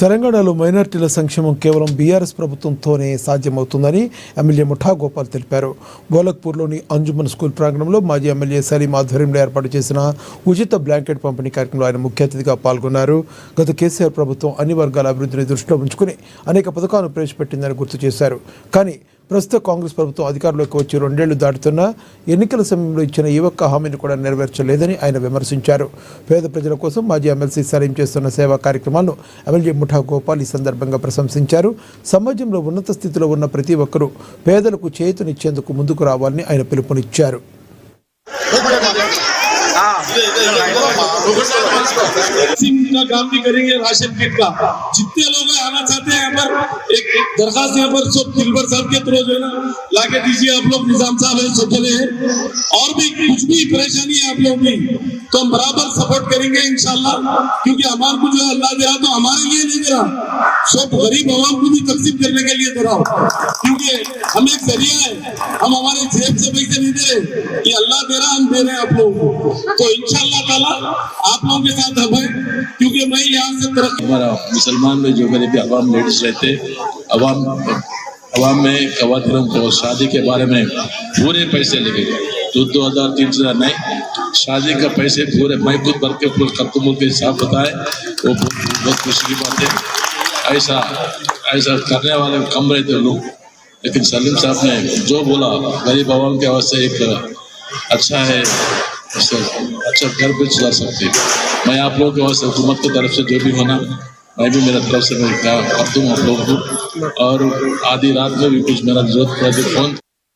తెలంగాణలో మైనార్టీల సంక్షేమం కేవలం బీఆర్ఎస్ ప్రభుత్వంతోనే సాధ్యమవుతుందని ఎమ్మెల్యే ముఠా గోపాల్ తెలిపారు. గోలక్పూర్లోని అంజుమన్ స్కూల్ ప్రాంగణంలో మాజీ ఎమ్మెల్యే సలీం ఆధ్వర్యంలో ఏర్పాటు చేసిన ఉచిత బ్లాంకెట్ పంపిణీ కార్యక్రమంలో ఆయన ముఖ్య అతిథిగా పాల్గొన్నారు. గత కేసీఆర్ ప్రభుత్వం అన్ని వర్గాల అభివృద్ధిని దృష్టిలో ఉంచుకుని అనేక పథకాలను ప్రవేశపెట్టిందని గుర్తు చేశారు. కానీ ప్రస్తుత కాంగ్రెస్ ప్రభుత్వం అధికారంలోకి వచ్చి 2 ఏళ్లు దాటుతున్నా ఎన్నికల సమయంలో ఇచ్చిన ఈ ఒక్క హామీని కూడా నెరవేర్చలేదని ఆయన విమర్శించారు. పేద ప్రజల కోసం మాజీ ఎమ్మెల్సీ సలీం చేస్తున్న సేవా కార్యక్రమాలను ఎమ్మెల్యే ముఠా గోపాల్ ఈ సందర్భంగా ప్రశంసించారు. సమాజంలో ఉన్నత స్థితిలో ఉన్న ప్రతి ఒక్కరూ పేదలకు చేయూతనిచ్చేందుకు ముందుకు రావాలని ఆయన పిలుపునిచ్చారు. का काम भी करेंगे राशन किट का। जितने लोग आना चाहते हैं यहाँ पर एक दरखास्त यहाँ पर सब दिलबर साहब के थ्रू जो है ना लाके दीजिए। आप लोग निजाम साहब है, सब चले हैं और भी कुछ भी परेशानी है आप लोग की तो हम बराबर सपोर्ट करेंगे इंशाल्लाह, क्योंकि हमारे को जो है अल्लाह दे रहा तो हमारे लिए नहीं दे रहा, सब गरीब आवाम को भी तकसीम करने के लिए दे रहा हूँ, क्योंकि हम एक जरिया है, हम हमारे जेब से पैसे नहीं दे रहे, ये अल्लाह दे रहा, हम दे रहे हैं आप लोगों को। तो इंशाल्लाह ताला आप लोगों के साथ हम हैं, क्योंकि मैं यहाँ से तरफ हमारा मुसलमान में जो मेरे भी अवाम लेडीज रहते, अवाम में खवातीनों को शादी के बारे में पूरे पैसे लेके गए, 2000-3000 नहीं, शादी का पैसे पूरे मैं खुद भर के पूरे खत्म के हिसाब बताए, वो बहुत खुशी की बात है। ऐसा करने वाले कम रहते लोग, लेकिन सलीम साहब ने जो बोला गरीब आवाम के वास्ते एक अच्छा है, अच्छा घर भी चला सकते। मैं आप लोगों के वास्ते हुकूमत की तरफ से जो भी होना मैं भी मेरा तरफ से मैं क्या कर दूँ आप लोगों को, और आधी रात में भी कुछ मेरा जरूरत पड़े तो फोन